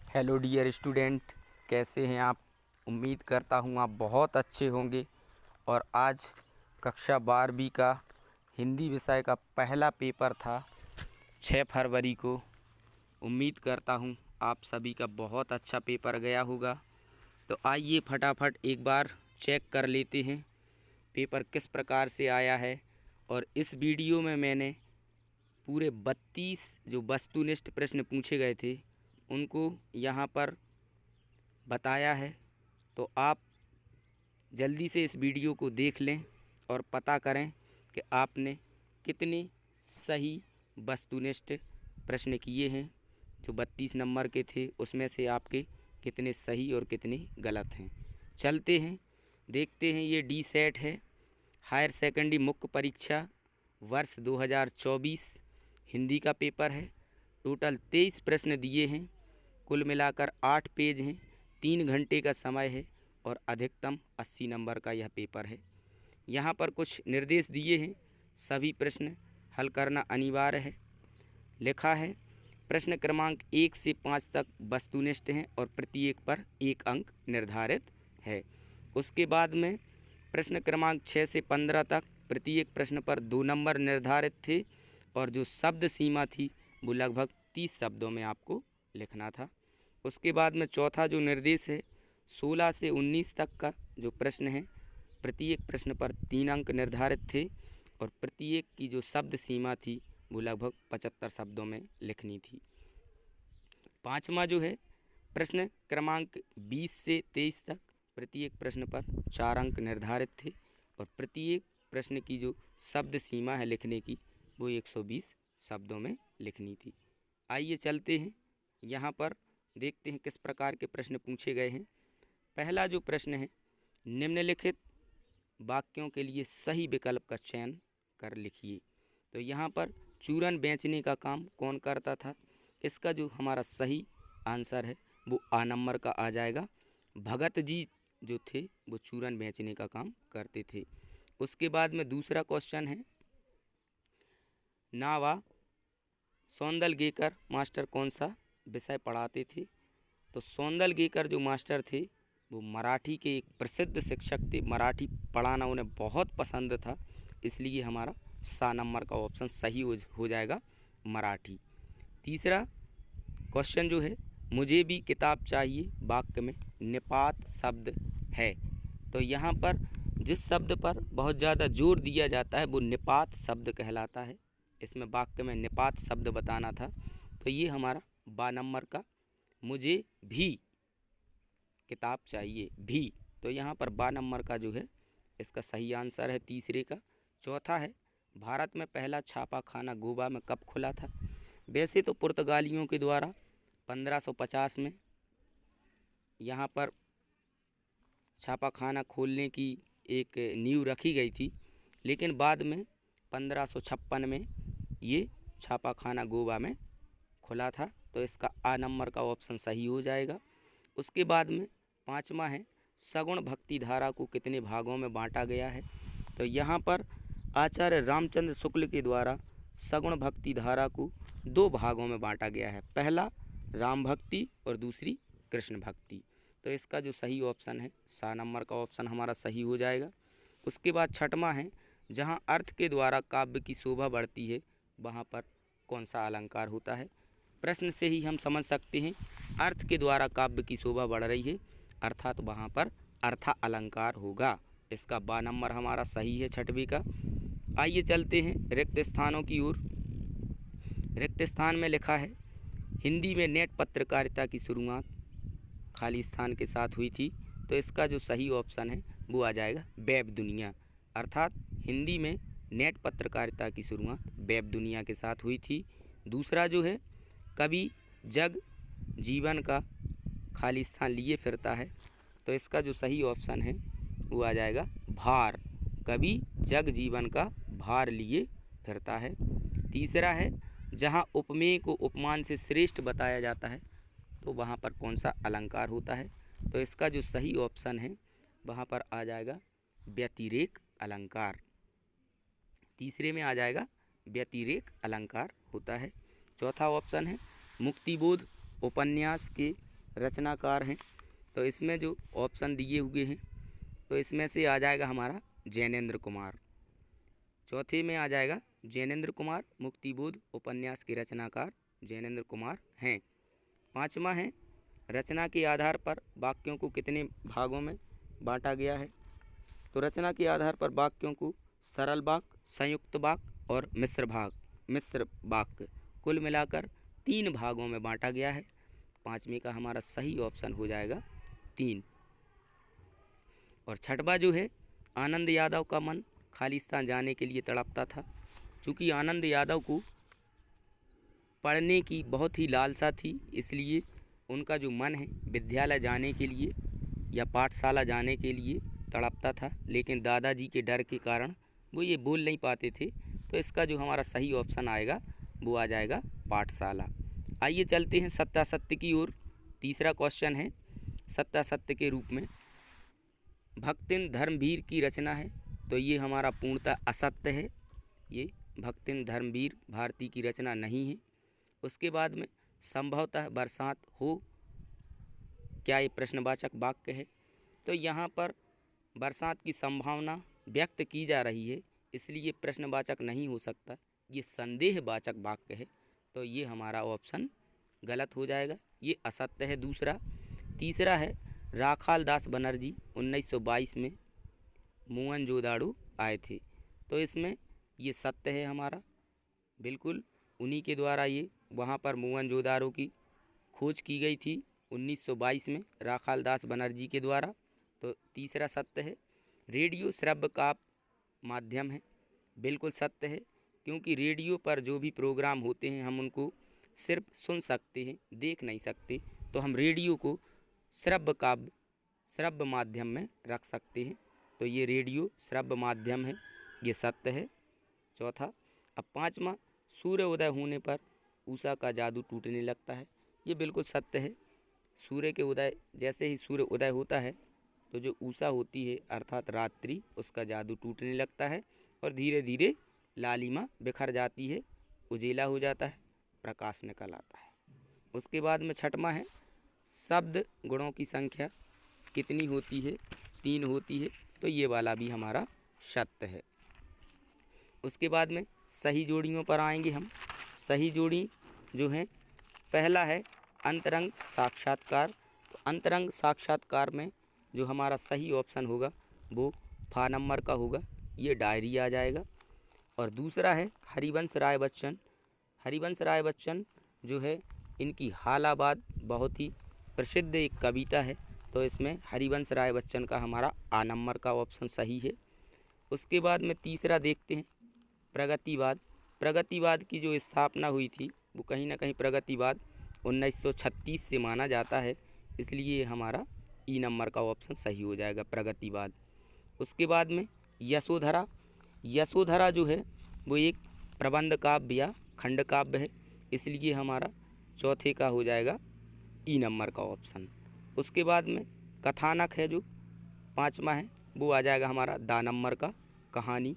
Hello dear student, कैसे हैं आप। उम्मीद करता हूं आप बहुत अच्छे होंगे। और आज कक्षा 12वीं का हिंदी विषय का पहला पेपर था 6 फरवरी को। उम्मीद करता हूं आप सभी का बहुत अच्छा पेपर गया होगा। तो आइए फटाफट एक बार चेक कर लेते हैं पेपर किस प्रकार से आया है। और इस वीडियो में मैंने पूरे 32 जो वस्तुनिष्ठ प्रश्न पूछे गए थे उनको यहाँ पर बताया है। तो आप जल्दी से इस वीडियो को देख लें और पता करें कि आपने कितने सही वस्तुनिष्ठ प्रश्न किए हैं। जो 32 नंबर के थे उसमें से आपके कितने सही और कितने गलत हैं। चलते हैं देखते हैं। ये डी सेट है, हायर सेकेंडरी मुख्य परीक्षा वर्ष 2024 हिंदी का पेपर है। टोटल 23 प्रश्न दिए हैं, कुल मिलाकर 8 पेज हैं, 3 घंटे का समय है और अधिकतम 80 नंबर का यह पेपर है। यहाँ पर कुछ निर्देश दिए हैं, सभी प्रश्न हल करना अनिवार्य है। लिखा है प्रश्न क्रमांक 1 से 5 तक वस्तुनिष्ठ हैं और प्रत्येक पर 1 अंक निर्धारित है। उसके बाद में प्रश्न क्रमांक 6 से 15 तक प्रत्येक प्रश्न पर 2 नंबर निर्धारित थे और जो शब्द सीमा थी वो लगभग 30 शब्दों में आपको लिखना था। उसके बाद में चौथा जो निर्देश है 16 से 19 तक का जो प्रश्न है प्रत्येक प्रश्न पर 3 अंक निर्धारित थे और प्रत्येक की जो शब्द सीमा थी वो लगभग 75 शब्दों में लिखनी थी। पाँचवा जो है प्रश्न क्रमांक 20 से 23 तक प्रत्येक प्रश्न पर 4 अंक निर्धारित थे और प्रत्येक प्रश्न की जो शब्द सीमा है लिखने की वो 120 शब्दों में लिखनी थी। आइए चलते हैं, यहाँ पर देखते हैं किस प्रकार के प्रश्न पूछे गए हैं। पहला जो प्रश्न है, निम्नलिखित वाक्यों के लिए सही विकल्प का चयन कर लिखिए। तो यहाँ पर चूरन बेचने का काम कौन करता था, इसका जो हमारा सही आंसर है वो आ नंबर का आ जाएगा। भगत जी जो थे वो चूरन बेचने का काम करते थे। उसके बाद में दूसरा क्वेश्चन है, नावा सौंदलगेकर मास्टर कौन सा विषय पढ़ाते थे। तो सौंदलगेकर जो मास्टर थे वो मराठी के एक प्रसिद्ध शिक्षक थे। मराठी पढ़ाना उन्हें बहुत पसंद था, इसलिए हमारा सा नंबर का ऑप्शन सही हो जाएगा, मराठी। तीसरा क्वेश्चन जो है, मुझे भी किताब चाहिए वाक्य में निपात शब्द है। तो यहाँ पर जिस शब्द पर बहुत ज़्यादा जोर दिया जाता है वो निपात शब्द कहलाता है। इसमें वाक्य में निपात शब्द बताना था। तो ये हमारा बा नंबर का मुझे भी किताब चाहिए भी। तो यहाँ पर बा नंबर का जो है इसका सही आंसर है तीसरे का। चौथा है, भारत में पहला छापा खाना गोवा में कब खुला था। वैसे तो पुर्तगालियों के द्वारा 1550 में यहाँ पर छापा खाना खोलने की एक नींव रखी गई थी, लेकिन बाद में 1556 में ये छापा खाना गोवा में खुला था। तो इसका आ नंबर का ऑप्शन सही हो जाएगा। उसके बाद में पाँचवा है, सगुण भक्ति धारा को कितने भागों में बांटा गया है। तो यहाँ पर आचार्य रामचंद्र शुक्ल के द्वारा सगुण भक्ति धारा को 2 भागों में बांटा गया है, पहला राम भक्ति और दूसरी कृष्ण भक्ति। तो इसका जो सही ऑप्शन है सा नंबर का ऑप्शन हमारा सही हो जाएगा। उसके बाद छठवां है, जहाँ अर्थ के द्वारा काव्य की शोभा बढ़ती है वहाँ पर कौन सा अलंकार होता है। प्रश्न से ही हम समझ सकते हैं अर्थ के द्वारा काव्य की शोभा बढ़ रही है, अर्थात वहाँ पर अर्था अलंकार होगा। इसका बा नंबर हमारा सही है छठवीं का। आइए चलते हैं रिक्त स्थानों की ओर। रिक्त स्थान में लिखा है, हिंदी में नेट पत्रकारिता की शुरुआत खाली स्थान के साथ हुई थी। तो इसका जो सही ऑप्शन है वो आ जाएगा वेब दुनिया, अर्थात हिंदी में नेट पत्रकारिता की शुरुआत वेब दुनिया के साथ हुई थी। दूसरा जो है, कभी जग जीवन का खाली स्थान लिए फिरता है। तो इसका जो सही ऑप्शन है वो आ जाएगा भार, कभी जग जीवन का भार लिए फिरता है। तीसरा है, जहाँ उपमेय को उपमान से श्रेष्ठ बताया जाता है तो वहाँ पर कौन सा अलंकार होता है। तो इसका जो सही ऑप्शन है वहाँ पर आ जाएगा व्यतिरेक अलंकार। तीसरे में आ जाएगा व्यतिरेक अलंकार होता है। चौथा ऑप्शन है, मुक्तिबोध उपन्यास के रचनाकार हैं, तो इसमें जो ऑप्शन दिए हुए हैं तो इसमें से आ जाएगा हमारा जैनेन्द्र कुमार। चौथे में आ जाएगा जैनेन्द्र कुमार, मुक्तिबोध उपन्यास के रचनाकार जैनेन्द्र कुमार हैं। पाँचवा है, रचना के आधार पर वाक्यों को कितने भागों में बांटा गया है। तो रचना के आधार पर वाक्यों को सरल वाक्य, संयुक्त वाक्य और मिश्र वाक्य कुल मिलाकर 3 भागों में बांटा गया है। पाँचवें का हमारा सही ऑप्शन हो जाएगा 3। और छठवा जो है, आनंद यादव का मन खालिस्तान जाने के लिए तड़पता था। चूँकि आनंद यादव को पढ़ने की बहुत ही लालसा थी, इसलिए उनका जो मन है विद्यालय जाने के लिए या पाठशाला जाने के लिए तड़पता था, लेकिन दादाजी के डर के कारण वो ये बोल नहीं पाते थे। तो इसका जो हमारा सही ऑप्शन आएगा वो आ जाएगा पाठशाला। आइए चलते हैं सत्यासत्य की ओर। तीसरा क्वेश्चन है सत्यासत्य के रूप में, भक्तिन धर्मवीर की रचना है, तो ये हमारा पूर्णतः असत्य है। ये भक्तिन धर्मवीर भारती की रचना नहीं है। उसके बाद में संभवतः बरसात हो, क्या ये प्रश्नवाचक वाक्य है? तो यहाँ पर बरसात की संभावना व्यक्त की जा रही है, इसलिए प्रश्नवाचक नहीं हो सकता, ये संदेहवाचक वाक्य है। तो ये हमारा ऑप्शन गलत हो जाएगा, ये असत्य है दूसरा। तीसरा है, राखाल दास बनर्जी 1922 में मोहनजोदाड़ो आए थे, तो इसमें ये सत्य है हमारा, बिल्कुल उन्हीं के द्वारा ये वहाँ पर मोहनजोदाड़ो की खोज की गई थी 1922 में राखाल दास बनर्जी के द्वारा। तो तीसरा सत्य है। रेडियो श्रव्य का माध्यम है, बिल्कुल सत्य है, क्योंकि रेडियो पर जो भी प्रोग्राम होते हैं हम उनको सिर्फ सुन सकते हैं, देख नहीं सकते। तो हम रेडियो को श्रव्य माध्यम में रख सकते हैं, तो ये रेडियो श्रव्य माध्यम है, ये सत्य है। चौथा। अब पाँचवा, सूर्य उदय होने पर उषा का जादू टूटने लगता है, ये बिल्कुल सत्य है। सूर्य के उदय, जैसे ही सूर्य उदय होता है तो जो उषा होती है अर्थात रात्रि, उसका जादू टूटने लगता है और धीरे धीरे लालिमा बिखर जाती है, उजेला हो जाता है, प्रकाश निकल आता है। उसके बाद में छठवां है, शब्द गुणों की संख्या कितनी होती है? 3 होती है, तो ये वाला भी हमारा सत्य है। उसके बाद में सही जोड़ियों पर आएंगे हम। सही जोड़ी जो है, पहला है अंतरंग साक्षात्कार। तो अंतरंग साक्षात्कार में जो हमारा सही ऑप्शन होगा वो फा नंबर का होगा, ये डायरी आ जाएगा। और दूसरा है हरिवंश राय बच्चन। हरिवंश राय बच्चन जो है, इनकी हालाबाद बहुत ही प्रसिद्ध एक कविता है, तो इसमें हरिवंश राय बच्चन का हमारा आ नंबर का ऑप्शन सही है। उसके बाद में तीसरा देखते हैं प्रगतिवाद। प्रगतिवाद की जो स्थापना हुई थी वो कहीं ना कहीं प्रगतिवाद 1936 से माना जाता है, इसलिए हमारा ई नंबर का ऑप्शन सही हो जाएगा, प्रगतिवाद। उसके बाद में यशोधरा। यशोधरा जो है वो एक प्रबंध काव्य या खंड काव्य है, इसलिए हमारा चौथे का हो जाएगा ई नंबर का ऑप्शन। उसके बाद में कथानक है जो पाँचवा है, वो आ जाएगा हमारा दा नंबर का कहानी।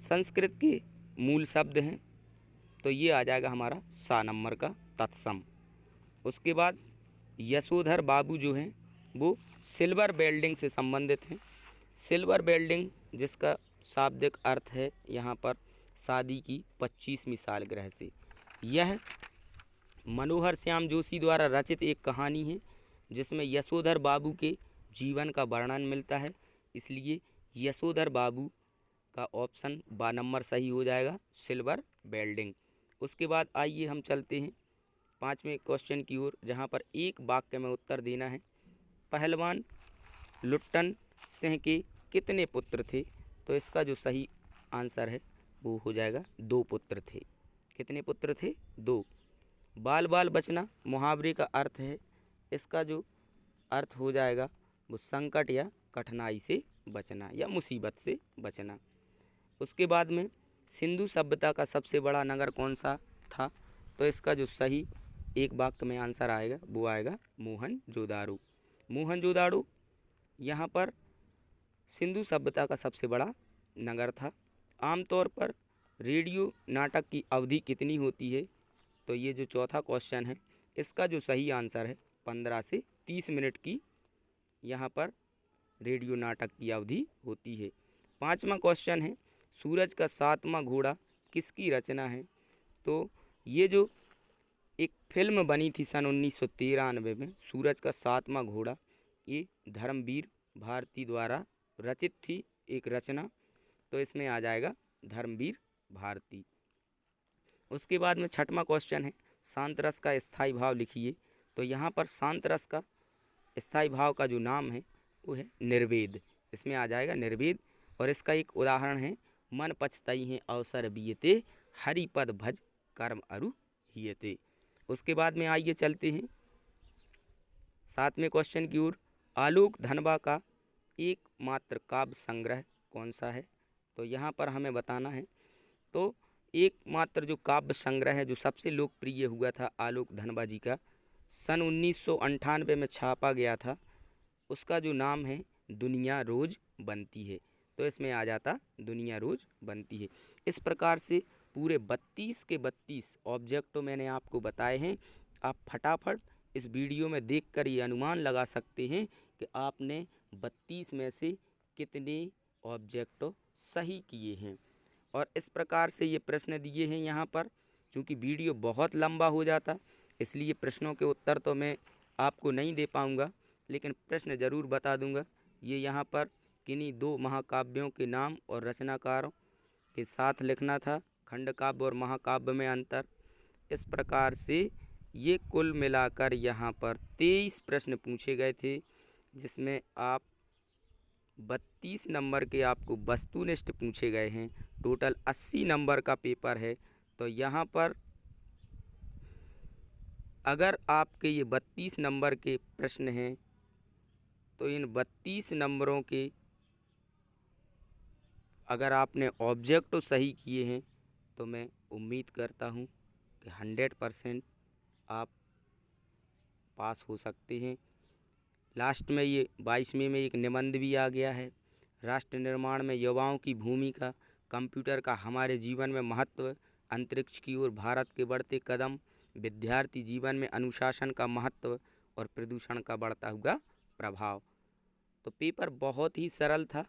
संस्कृत के मूल शब्द हैं, तो ये आ जाएगा हमारा सा नंबर का तत्सम। उसके बाद यशोधर बाबू जो हैं वो सिल्वर वेल्डिंग से संबंधित हैं। सिल्वर वेल्डिंग जिसका शाब्दिक अर्थ है यहाँ पर शादी की 25वीं सालगिरह से। यह मनोहर श्याम जोशी द्वारा रचित एक कहानी है जिसमें यशोधर बाबू के जीवन का वर्णन मिलता है, इसलिए यशोधर बाबू का ऑप्शन बा नंबर सही हो जाएगा, सिल्वर वेल्डिंग। उसके बाद आइए हम चलते हैं 5वें क्वेश्चन की ओर, जहाँ पर एक वाक्य में उत्तर देना है। पहलवान लुट्टन सिंह के कितने पुत्र थे? तो इसका जो सही आंसर है वो हो जाएगा 2 पुत्र थे। कितने पुत्र थे? 2। बाल बाल बचना मुहावरे का अर्थ है, इसका जो अर्थ हो जाएगा वो संकट या कठिनाई से बचना या मुसीबत से बचना। उसके बाद में सिंधु सभ्यता का सबसे बड़ा नगर कौन सा था? तो इसका जो सही एक वाक्य में आंसर आएगा वो आएगा मोहनजोदाड़ो। मोहनजोदाड़ो यहाँ पर सिंधु सभ्यता का सबसे बड़ा नगर था। आमतौर पर रेडियो नाटक की अवधि कितनी होती है? तो ये जो चौथा क्वेश्चन है इसका जो सही आंसर है 15 से 30 मिनट की यहाँ पर रेडियो नाटक की अवधि होती है। 5वां क्वेश्चन है, सूरज का 7वां घोड़ा किसकी रचना है? तो ये जो एक फिल्म बनी थी सन 1993 में, सूरज का 7वां घोड़ा, ये धर्मवीर भारती द्वारा रचित थी एक रचना, तो इसमें आ जाएगा धर्मवीर भारती। उसके बाद में 6वां क्वेश्चन है, शांत रस का स्थायी भाव लिखिए। तो यहाँ पर शांत रस का स्थायी भाव का जो नाम है वो है निर्वेद, इसमें आ जाएगा निर्वेद। और इसका एक उदाहरण है, मन पछतई है अवसर बीते, हरिपद भज कर्म अरु हियते। उसके बाद में आइए चलते हैं 7वें क्वेश्चन की ओर। आलोक धनबा का एकमात्र काव्य संग्रह कौन सा है? तो यहाँ पर हमें बताना है। तो एकमात्र जो काव्य संग्रह है जो सबसे लोकप्रिय हुआ था आलोक धनबा जी का, सन 1998 में छापा गया था, उसका जो नाम है दुनिया रोज बनती है। तो इसमें आ जाता दुनिया रोज बनती है। इस प्रकार से पूरे 32 के 32 ऑब्जेक्टों मैंने आपको बताए हैं। आप फटाफट इस वीडियो में देखकर ये अनुमान लगा सकते हैं कि आपने 32 में से कितने ऑब्जेक्ट सही किए हैं। और इस प्रकार से ये प्रश्न दिए हैं यहाँ पर। चूँकि वीडियो बहुत लंबा हो जाता, इसलिए प्रश्नों के उत्तर तो मैं आपको नहीं दे पाऊँगा, लेकिन प्रश्न ज़रूर बता दूँगा। ये यहाँ पर किन्हीं 2 महाकाव्यों के नाम और रचनाकारों के साथ लिखना था, खंड काव्य और महाकाव्य में अंतर। इस प्रकार से ये कुल मिलाकर यहाँ पर 23 प्रश्न पूछे गए थे, जिसमें आप 32 नंबर के आपको वस्तुनिष्ठ पूछे गए हैं। टोटल 80 नंबर का पेपर है। तो यहाँ पर अगर आपके ये 32 नंबर के प्रश्न हैं, तो इन 32 नंबरों के अगर आपने ऑब्जेक्ट सही किए हैं, तो मैं उम्मीद करता हूँ कि 100% आप पास हो सकते हैं। लास्ट में ये 22वें में एक निबंध भी आ गया है, राष्ट्र निर्माण में युवाओं की भूमिका, कंप्यूटर का हमारे जीवन में महत्व, अंतरिक्ष की ओर भारत के बढ़ते कदम, विद्यार्थी जीवन में अनुशासन का महत्व और प्रदूषण का बढ़ता हुआ प्रभाव। तो पेपर बहुत ही सरल था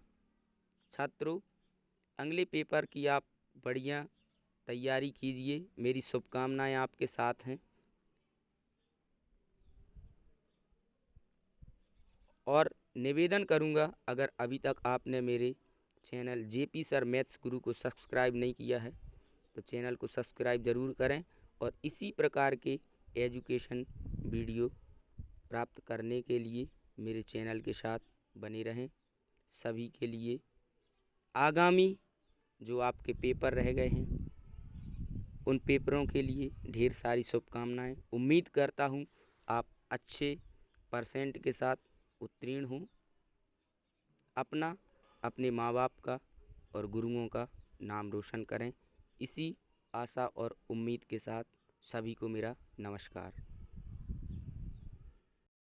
छात्रों। अगले पेपर की आप बढ़िया तैयारी कीजिए, मेरी शुभकामनाएं आपके साथ हैं। और निवेदन करूंगा, अगर अभी तक आपने मेरे चैनल जेपी सर मैथ्स गुरु को सब्सक्राइब नहीं किया है, तो चैनल को सब्सक्राइब ज़रूर करें और इसी प्रकार के एजुकेशन वीडियो प्राप्त करने के लिए मेरे चैनल के साथ बने रहें। सभी के लिए आगामी जो आपके पेपर रह गए हैं, उन पेपरों के लिए ढेर सारी शुभकामनाएं। उम्मीद करता हूं आप अच्छे परसेंट के साथ उत्तीर्ण हों। अपना, अपने माँ बाप का और गुरुओं का नाम रोशन करें। इसी आशा और उम्मीद के साथ सभी को मेरा नमस्कार।